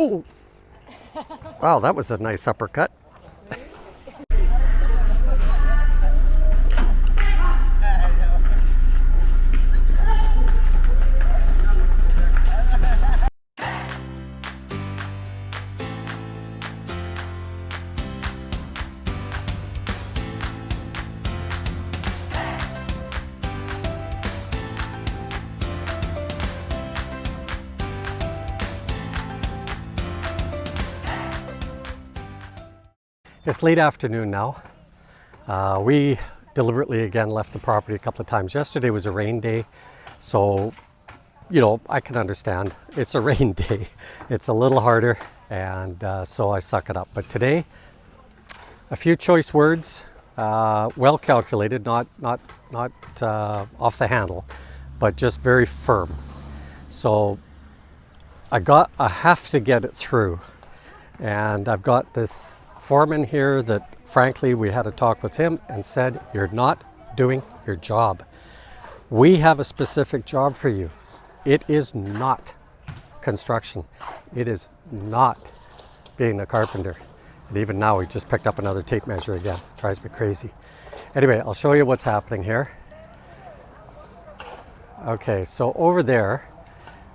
Oh! Wow, that was a nice uppercut. It's late afternoon now. We deliberately again left the property a couple of times. Yesterday was a rain day, so you know, I can understand. It's a rain day. It's a little harder, and so I suck it up. But today, a few choice words, well calculated, not off the handle, but just very firm. So I have to get it through, and I've got this foreman here that frankly we had a talk with him and said, you're not doing your job. We have a specific job for you. It is not construction. It is not being a carpenter. And even now he just picked up another tape measure again. Drives me crazy. Anyway, I'll show you what's happening here. Okay, so over there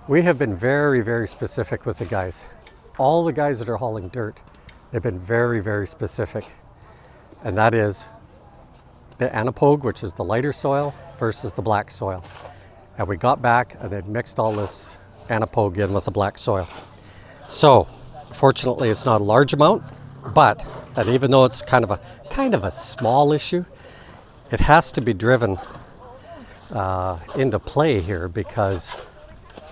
we have been very, very specific with the guys. All the guys that are hauling dirt, they've been very, very specific, and that is the anapogue, which is the lighter soil, versus the black soil. And we got back and they'd mixed all this anapogue in with the black soil. So fortunately it's not a large amount, but and even though it's kind of a small issue, it has to be driven into play here, because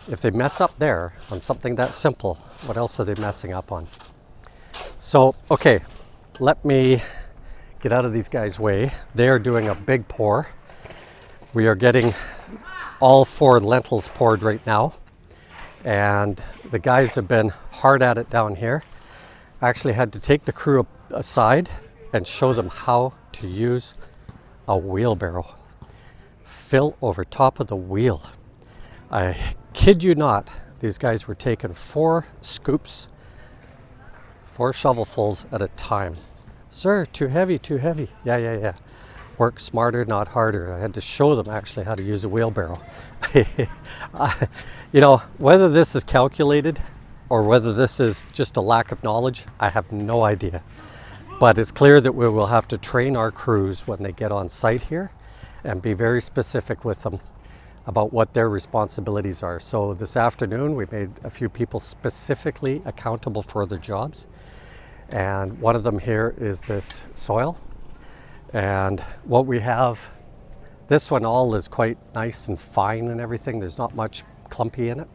if they mess up there on something that simple, what else are they messing up on? So, okay, let me get out of these guys' way. They are doing a big pour. We are getting all 4 lentils poured right now. And the guys have been hard at it down here. I actually had to take the crew aside and show them how to use a wheelbarrow. Fill over top of the wheel. I kid you not, these guys were taking 4 scoops, 4 shovelfuls at a time. Sir, too heavy, too heavy. Yeah. Work smarter, not harder. I had to show them actually how to use a wheelbarrow. You know, whether this is calculated or whether this is just a lack of knowledge, I have no idea. But it's clear that we will have to train our crews when they get on site here and be very specific with them about what their responsibilities are. So this afternoon we made a few people specifically accountable for their jobs, and one of them here is this soil. And what we have, this one all is quite nice and fine and everything. There's not much clumpy in it.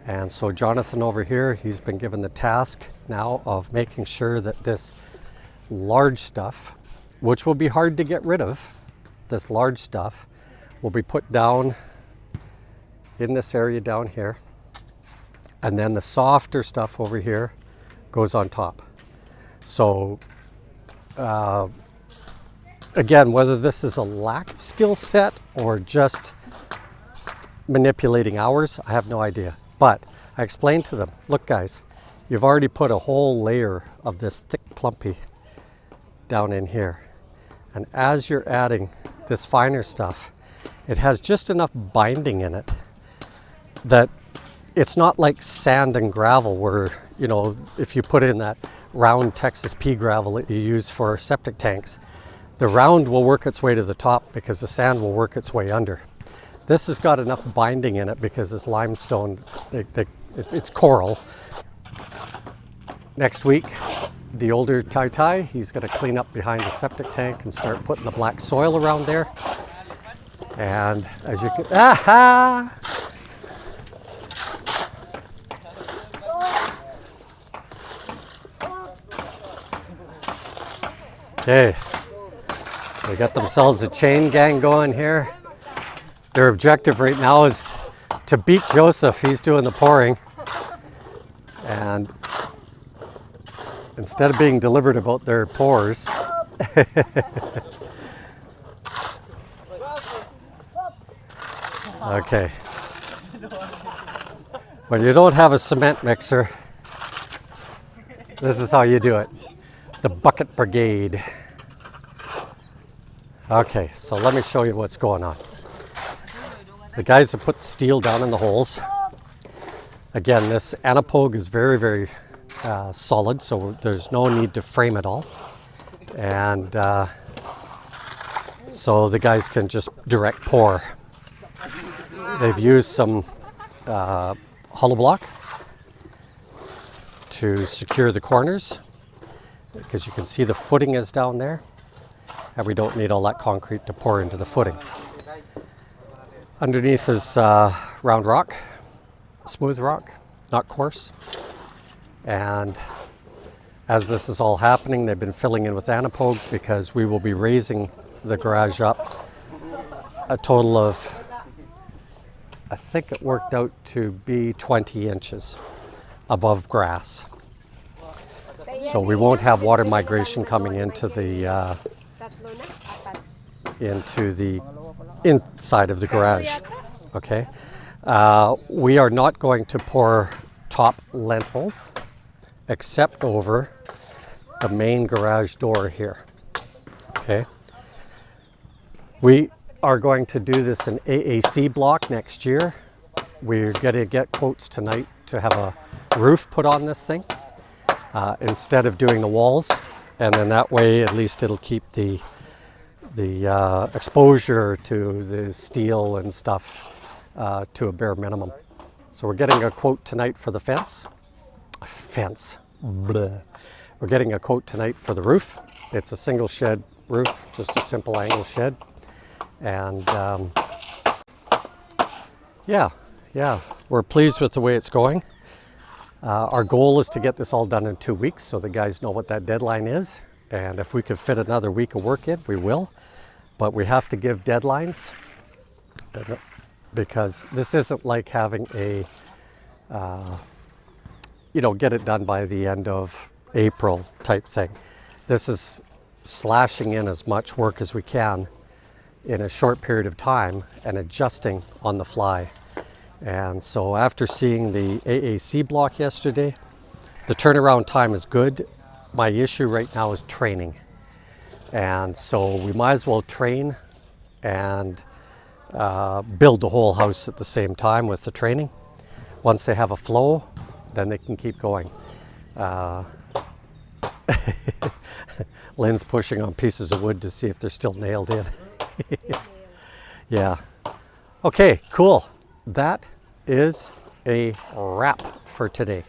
And so Jonathan over here, he's been given the task now of making sure that this large stuff, which will be hard to get rid of, this large stuff will be put down in this area down here, and then the softer stuff over here goes on top. So again, whether this is a lack of skill set or just manipulating hours, I have no idea. But I explained to them, look guys, you've already put a whole layer of this thick clumpy down in here, and as you're adding this finer stuff, it has just enough binding in it that it's not like sand and gravel where, you know, if you put in that round Texas pea gravel that you use for septic tanks, the round will work its way to the top because the sand will work its way under. This has got enough binding in it because it's limestone, it's coral. Next week, the older Tai, he's going to clean up behind the septic tank and start putting the black soil around there. And as you can, okay, they got themselves a chain gang going here. Their objective right now is to beat Joseph. He's doing the pouring. And instead of being deliberate about their pours, okay. When you don't have a cement mixer, This is how you do it. The bucket brigade. Okay, so let me show you what's going on. The guys have put the steel down in the holes. Again, this anapogue is very, very solid, so there's no need to frame it all. And so the guys can just direct pour. They've used some hollow block to secure the corners, because you can see the footing is down there, and we don't need all that concrete to pour into the footing. Underneath is round rock, smooth rock, not coarse. And as this is all happening, they've been filling in with anapogue, because we will be raising the garage up a total of, I think it worked out to be 20 inches above grass. So we won't have water migration coming into the inside of the garage. Okay. We are not going to pour top lintels except over the main garage door here. Okay. We are going to do this in AAC block next year. We're going to get quotes tonight to have a roof put on this thing instead of doing the walls, and then that way at least it'll keep the exposure to the steel and stuff to a bare minimum. So we're getting a quote tonight for the fence. Bleh. We're getting a quote tonight for the roof. It's a single shed roof, just a simple angle shed. And yeah, we're pleased with the way it's going. Our goal is to get this all done in 2 weeks, so the guys know what that deadline is. And if we could fit another week of work in, we will. But we have to give deadlines, because this isn't like having a, get it done by the end of April type thing. This is slashing in as much work as we can in a short period of time and adjusting on the fly. And so after seeing the AAC block yesterday, the turnaround time is good. My issue right now is training. And so we might as well train and build the whole house at the same time with the training. Once they have a flow, then they can keep going. Lynn's pushing on pieces of wood to see if they're still nailed in. Yeah. Okay, cool. That is a wrap for today.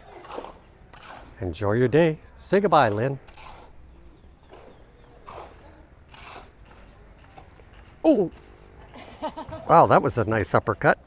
Enjoy your day. Say goodbye, Lynn. Oh! Wow, that was a nice uppercut.